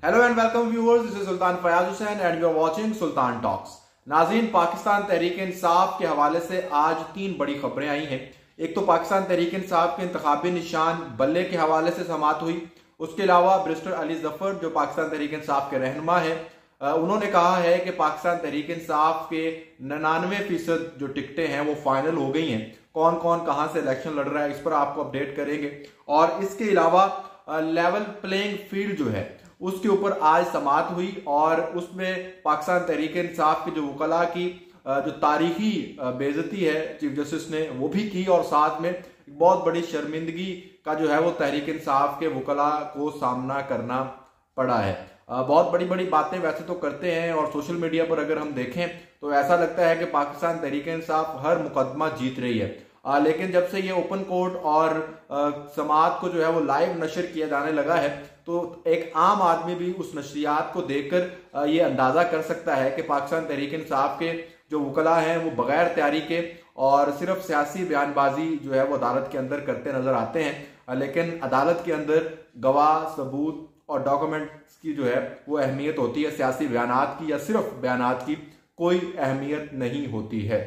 Hello and welcome viewers, this is Sultan Fayaz Hussain and you are watching Sultan talks. नाज़रीन, पाकिस्तान तहरीक इंसाफ के हवाले से आज 3 बड़ी खबरें आई हैं। एक तो पाकिस्तान तहरीक इंसाफ के इंतखाबी निशान बल्ले के हवाले से समाअत हुई। उसके अलावा बैरिस्टर अली जफर जो पाकिस्तान तहरीक इंसाफ के रहनुमा है, उन्होंने कहा है कि पाकिस्तान तहरीक इंसाफ के 99% जो टिकटें हैं वो फाइनल हो गई हैं। कौन कौन कहां से इलेक्शन लड़ रहा है इस पर आपको अपडेट करेंगे। और इसके अलावा लेवल प्लेइंग फील्ड जो है उसके ऊपर आज समाअत हुई और उसमें पाकिस्तान तहरीक इंसाफ के जो वकला की जो तारीखी बेइज्जती है चीफ जस्टिस ने वो भी की, और साथ में एक बहुत बड़ी शर्मिंदगी का जो है वो तहरीक इंसाफ के वकला को सामना करना पड़ा है। बहुत बड़ी बड़ी बातें वैसे तो करते हैं और सोशल मीडिया पर अगर हम देखें तो ऐसा लगता है कि पाकिस्तान तहरीक इंसाफ हर मुकदमा जीत रही है, लेकिन जब से ये ओपन कोर्ट और समाअत को जो है वो लाइव नशर किया जाने लगा है तो एक आम आदमी भी उस नशरियात को देखकर ये अंदाजा कर सकता है कि पाकिस्तान तहरीक इंसाफ के जो वकला हैं वो बगैर तैयारी के और सिर्फ सियासी बयानबाजी जो है वो अदालत के अंदर करते नजर आते हैं। लेकिन अदालत के अंदर गवाह, सबूत और डॉक्यूमेंट्स की जो है वो अहमियत होती है, सियासी बयानात की या सिर्फ बयानात की कोई अहमियत नहीं होती है।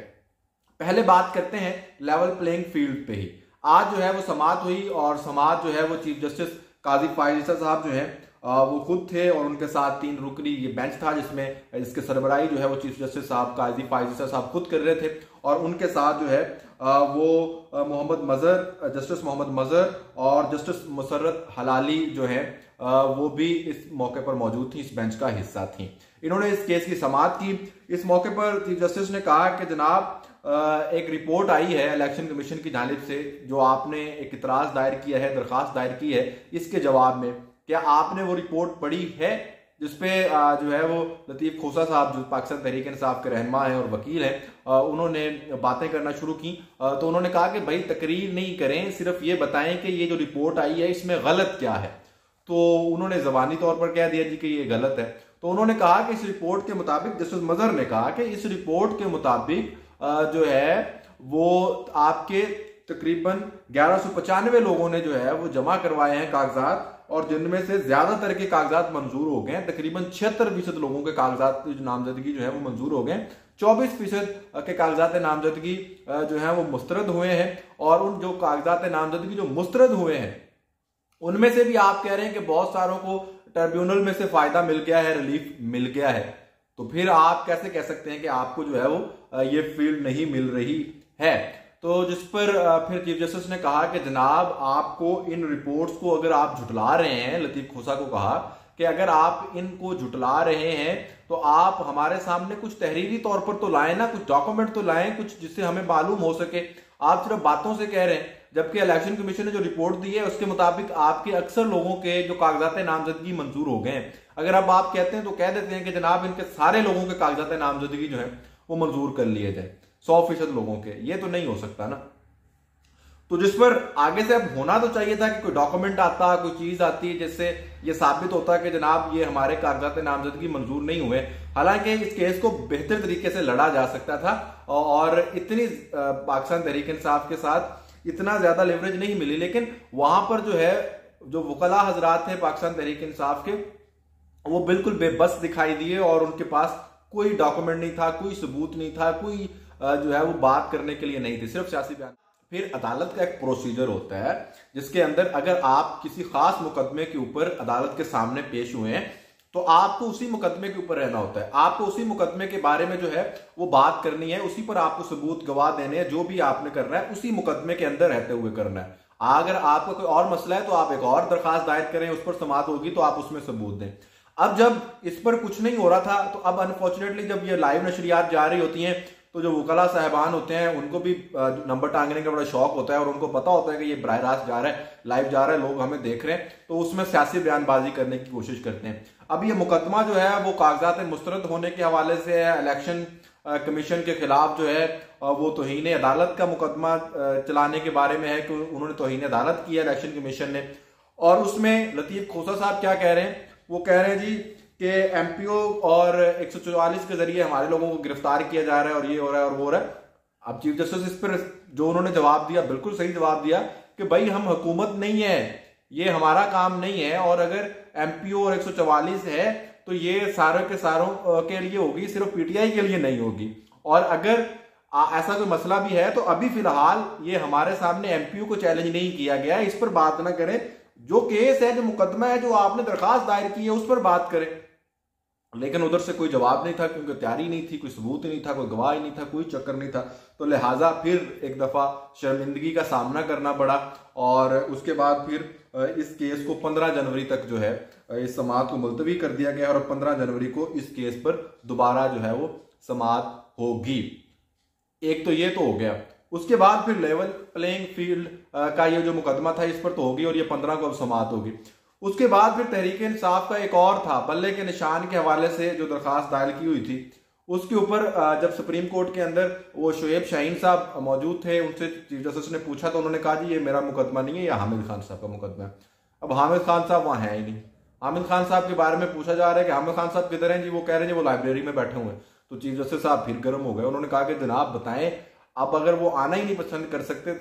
पहले बात करते हैं लेवल प्लेइंग फील्ड पे ही। आज जो है वो समाअत हुई और समाअत जो है वो चीफ जस्टिस काजी फायज ईसा साहब जो है वो खुद थे और उनके साथ 3 रुकनी ये बेंच था जिसके सरबराही जो है वो चीफ जस्टिस साहब काजी फायज ईसा साहब खुद कर रहे थे, और उनके साथ जो है वो मोहम्मद मजहर, जस्टिस मोहम्मद मजहर और जस्टिस मुसर्रत हलाली जो है वो भी इस मौके पर मौजूद थी, इस बेंच का हिस्सा थी। इन्होंने इस केस की समाअत की। इस मौके पर चीफ जस्टिस ने कहा कि जनाब एक रिपोर्ट आई है इलेक्शन कमीशन की जानिब से जो आपने एक इतराज दायर किया है, दरखास्त दायर की है, इसके जवाब में क्या आपने वो रिपोर्ट पढ़ी है जिसपे जो है वो लतीफ खोसा साहब जो पाकिस्तान तहरीक इंसाफ के रहनुमा हैं और वकील हैं उन्होंने बातें करना शुरू की। तो उन्होंने कहा कि भाई तकरीर नहीं करें, सिर्फ ये बताएं कि ये जो रिपोर्ट आई है इसमें गलत क्या है। तो उन्होंने जबानी तौर पर कह दिया जी कि ये गलत है। तो उन्होंने कहा कि इस रिपोर्ट के मुताबिक, जस्टिस मजहर ने कहा कि इस रिपोर्ट के मुताबिक जो है वो आपके तकरीबन 1195 लोगों ने जो है वो जमा करवाए हैं कागजात, और जिनमें से ज्यादातर के कागजात मंजूर हो गए। तकरीबन 76% लोगों के कागजात नामजदगी जो है वो मंजूर हो गए। 24% के कागजात नामजदगी जो है वो मुस्तरद हुए हैं, और उन जो कागजात नामजदगी जो मुस्तरद हुए हैं उनमें से भी आप कह रहे हैं कि बहुत सारों को ट्रिब्यूनल में से फायदा मिल गया है, रिलीफ मिल गया है। तो फिर आप कैसे कह सकते हैं कि आपको जो है वो ये फील्ड नहीं मिल रही है। तो जिस पर फिर चीफ जस्टिस ने कहा कि जनाब आपको इन रिपोर्ट्स को अगर आप झुटला रहे हैं, लतीफ खोसा को कहा कि अगर आप इनको झुटला रहे हैं तो आप हमारे सामने कुछ तहरीरी तौर पर तो लाएं ना, कुछ डॉक्यूमेंट तो लाएं, कुछ जिससे हमें मालूम हो सके। आप सिर्फ बातों से कह रहे हैं, जबकि इलेक्शन कमीशन ने जो रिपोर्ट दी है उसके मुताबिक आपके अक्सर लोगों के जो कागजात नामजदगी मंजूर हो गए हैं। अगर अब आप कहते हैं तो कह देते हैं कि जनाब इनके सारे लोगों के कागजात नामजदगी जो है वो मंजूर कर लिए जाए, 100% लोगों के। ये तो नहीं हो सकता ना। तो जिस पर आगे से अब होना तो चाहिए था कि कोई डॉक्यूमेंट आता, कोई चीज आती जिससे ये साबित होता कि जनाब ये हमारे कागजात नामजदगी मंजूर नहीं हुए। हालांकि इस केस को बेहतर तरीके से लड़ा जा सकता था और इतनी पाकिस्तान तहरीक इंसाफ के साथ इतना ज्यादा लेवरेज नहीं मिली, लेकिन वहां पर जो है जो वकला हजरात थे पाकिस्तान तहरीक इंसाफ के वो बिल्कुल बेबस दिखाई दिए और उनके पास कोई डॉक्यूमेंट नहीं था, कोई सबूत नहीं था, कोई जो है वो बात करने के लिए नहीं थी, सिर्फ सियासी बयान। फिर अदालत का एक प्रोसीजर होता है जिसके अंदर अगर आप किसी खास मुकदमे के ऊपर अदालत के सामने पेश हुए हैं तो आपको उसी मुकदमे के ऊपर रहना होता है। आपको उसी मुकदमे के बारे में जो है वो बात करनी है, उसी पर आपको सबूत गवाह देने हैं, जो भी आपने करना है उसी मुकदमे के अंदर रहते हुए करना है। अगर आपका कोई और मसला है तो आप एक और दरखास्त दायर करें, उस पर समाअत होगी तो आप उसमें सबूत दें। अब जब इस पर कुछ नहीं हो रहा था तो अब अनफॉर्चुनेटली जब ये लाइव नशरियात जा रही होती हैं तो जो वकला साहबान होते हैं उनको भी नंबर टांगने का बड़ा शौक होता है और उनको पता होता है कि ये बराह रास्त जा रहा है, लाइव जा रहा है, लोग हमें देख रहे हैं, तो उसमें सियासी बयानबाजी करने की कोशिश करते हैं। अब ये मुकदमा जो है वो कागजात मुस्तरद होने के हवाले से है, इलेक्शन कमीशन के खिलाफ जो है वो तौहीन अदालत का मुकदमा चलाने के बारे में है कि उन्होंने तौहीन अदालत किया इलेक्शन कमीशन ने। और उसमें लतीफ खोसा साहब क्या कह रहे हैं, वो कह रहे हैं जी कि एमपीओ और 144 के जरिए हमारे लोगों को गिरफ्तार किया जा रहा है और ये हो रहा है और वो हो रहा है। अब चीफ जस्टिस इस पर जो उन्होंने जवाब दिया, बिल्कुल सही जवाब दिया कि भाई हम हुकूमत नहीं है, ये हमारा काम नहीं है, और अगर MPO और 144 है तो ये सारे के सारों के लिए होगी, सिर्फ PTI के लिए नहीं होगी। और अगर ऐसा कोई मसला भी है तो अभी फिलहाल ये हमारे सामने MPO को चैलेंज नहीं किया गया है, इस पर बात ना करें। जो केस है, जो मुकदमा है, जो आपने दरखास्त दायर की है उस पर बात करें। लेकिन उधर से कोई जवाब नहीं था, क्योंकि तैयारी नहीं थी, कोई सबूत नहीं था, कोई गवाह नहीं था, कोई चक्कर नहीं था। तो लिहाजा फिर एक दफा शर्मिंदगी का सामना करना पड़ा और उसके बाद फिर इस केस को 15 जनवरी तक जो है इस समाअत को मुलतवी कर दिया गया और 15 जनवरी को इस केस पर दोबारा जो है वो समाअत होगी। एक तो ये तो हो गया। उसके बाद फिर लेवल प्लेइंग फील्ड का ये जो मुकदमा था इस पर तो होगी और ये 15 को अब समाअत होगी। उसके बाद फिर तहरीक इंसाफ का एक और था, बल्ले के निशान के हवाले से जो दरखास्त दायर की हुई थी उसके ऊपर जब सुप्रीम कोर्ट के अंदर वो शोएब शाहीन साहब मौजूद थे, उनसे चीफ जस्टिस ने पूछा तो उन्होंने कहा जी ये मेरा मुकदमा नहीं है, ये हामिद खान साहब का मुकदमा है। अब हामिद खान साहब वहां है ही नहीं। हामिद खान साहब के बारे में पूछा जा रहा है कि हामिद खान साहब किधर हैं जी, वो कह रहे हैं वो लाइब्रेरी में बैठे हुए हैं। तो चीफ जस्टिस साहब फिर गर्म हो गए, उन्होंने कहा कि जनाब बताएं, अब अगर वो आना ही नहीं पसंद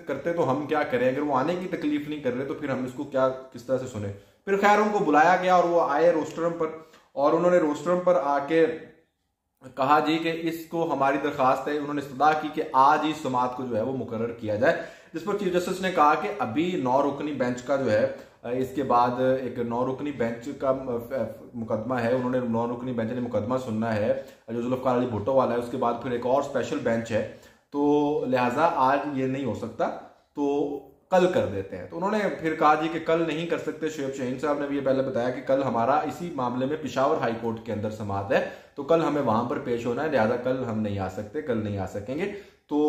करते तो हम क्या करें, अगर वो आने की तकलीफ नहीं कर रहे तो फिर हम इसको क्या किस तरह से सुने। फिर खैर उनको बुलाया गया और वो आए रोस्टरम पर और उन्होंने रोस्टरम पर आके कहा जी कि इसको हमारी दरखास्त है, उन्होंने इस्तदा की कि आज ही समाअत को जो है वो मुकर्रर किया जाए, जिस पर चीफ जस्टिस ने कहा कि अभी 9 रुकनी बेंच का जो है इसके बाद एक 9 रुकनी बेंच का मुकदमा है, उन्होंने 9 रुकनी बेंच ने मुकदमा सुनना है जो जुल्फ़िकार अली भुट्टो वाला है, उसके बाद फिर एक और स्पेशल बेंच है, तो लिहाजा आज ये नहीं हो सकता तो कल कर देते हैं। तो उन्होंने फिर कहा जी कि कल नहीं कर सकते। शोएब शाहीन साहब ने भी ये पहले बताया कि कल हमारा इसी मामले में पेशावर हाई कोर्ट के अंदर समाअत है तो कल हमें वहां पर पेश होना है, लिहाजा कल हम नहीं आ सकते, कल नहीं आ सकेंगे। तो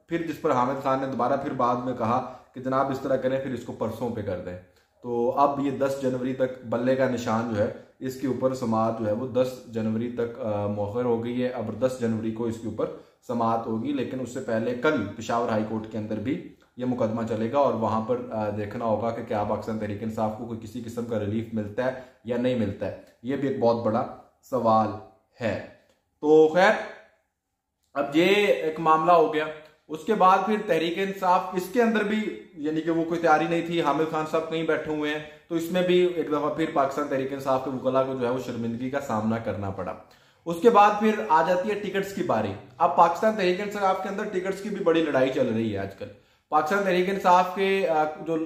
फिर जिस पर हामिद खान ने दोबारा फिर बाद में कहा कि जनाब इस तरह करें, फिर इसको परसों पे कर दें। तो अब ये 10 जनवरी तक बल्ले का निशान जो है इसके ऊपर समाअत जो है वो 10 जनवरी तक मौखर हो गई है। अब 10 जनवरी को इसके ऊपर समाअत होगी, लेकिन उससे पहले कल पेशावर हाई कोर्ट के अंदर भी ये मुकदमा चलेगा और वहां पर देखना होगा कि क्या पाकिस्तान तहरीक इंसाफ को कोई किसी किस्म का रिलीफ मिलता है या नहीं मिलता है। ये भी एक बहुत बड़ा सवाल है। तो खैर अब ये एक मामला हो गया। उसके बाद फिर तहरीक इंसाफ इसके अंदर भी यानी कि वो कोई तैयारी नहीं थी, हामिद खान साहब कहीं बैठे हुए हैं, तो इसमें भी एक दफा फिर पाकिस्तान तहरीक इंसाफ के वकला को जो है वो शर्मिंदगी का सामना करना पड़ा। उसके बाद फिर आ जाती है टिकट्स की बारी। अब पाकिस्तान तहरीक इंसाफ के अंदर टिकट्स की भी बड़ी लड़ाई चल रही है आजकल। पाकिस्तान तहरीक इंसाफ के जो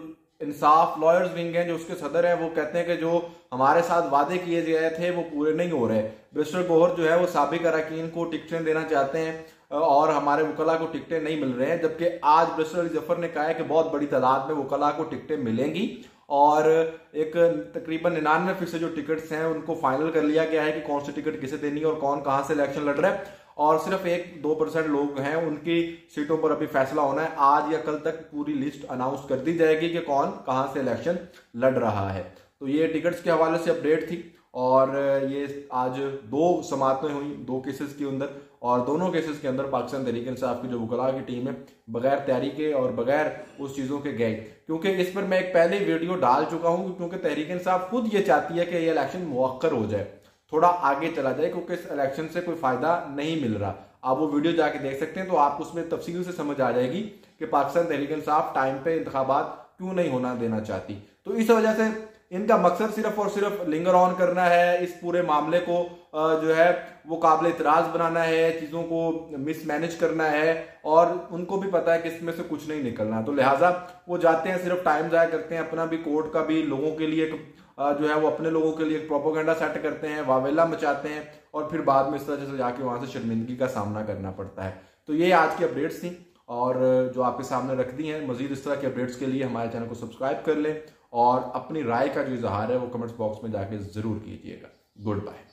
इंसाफ लॉयर्स विंग हैं, जो उसके सदर हैं, वो कहते हैं कि जो हमारे साथ वादे किए गए थे वो पूरे नहीं हो रहे। बैरिस्टर गौहर जो है वो साबिक अरकान को टिकटें देना चाहते हैं और हमारे वकला को टिकटें नहीं मिल रहे हैं, जबकि आज बैरिस्टर अली जफर ने कहा है कि बहुत बड़ी तादाद में वकला को टिकटें मिलेंगी और एक तकरीबन 99% जो टिकट्स हैं उनको फाइनल कर लिया गया है कि कौन सी टिकट किसे देनी है और कौन कहां से इलेक्शन लड़ रहा है, और सिर्फ 1-2% लोग हैं उनकी सीटों पर अभी फैसला होना है। आज या कल तक पूरी लिस्ट अनाउंस कर दी जाएगी कि कौन कहां से इलेक्शन लड़ रहा है। तो ये टिकट्स के हवाले से अपडेट थी और ये आज 2 समाअतें हुई 2 केसेस के अंदर, और दोनों केसेस के अंदर पाकिस्तान तहरीक इंसाफ की जो वकला की टीम है बगैर तैयारी के और बगैर उस चीज़ों के गए, क्योंकि इस पर मैं एक पहले वीडियो डाल चुका हूं, क्योंकि तहरीक इंसाफ खुद ये चाहती है कि ये इलेक्शन मुअक्कर हो जाए, थोड़ा आगे चला जाए, क्योंकि इस इलेक्शन से कोई फायदा नहीं मिल रहा। आप वो वीडियो जाके देख सकते हैं तो आपको उसमें तफसील से समझ आ जाएगी कि पाकिस्तान तहरीक इंसाफ टाइम पे इंतखाबात क्यों नहीं होना देना चाहती। तो इस वजह से इनका मकसद सिर्फ और सिर्फ लिंगर ऑन करना है, इस पूरे मामले को जो है वो काबिल इतराज बनाना है, चीज़ों को मिसमैनेज करना है, और उनको भी पता है कि इसमें से कुछ नहीं निकलना। तो लिहाजा वो जाते हैं, सिर्फ टाइम ज़ाया करते हैं, अपना भी कोर्ट का भी लोगों के लिए जो है वो अपने लोगों के लिए एक प्रोपोगेंडा सेट करते हैं, वावेला मचाते हैं, और फिर बाद में इस तरह से जाके वहां से शर्मिंदगी का सामना करना पड़ता है। तो ये आज की अपडेट्स थी और जो आपके सामने रख दी हैं। मजीद इस तरह की अपडेट्स के लिए हमारे चैनल को सब्सक्राइब कर लें और अपनी राय का जो इजहार है वो कमेंट्स बॉक्स में जाके जरूर कीजिएगा। Good bye.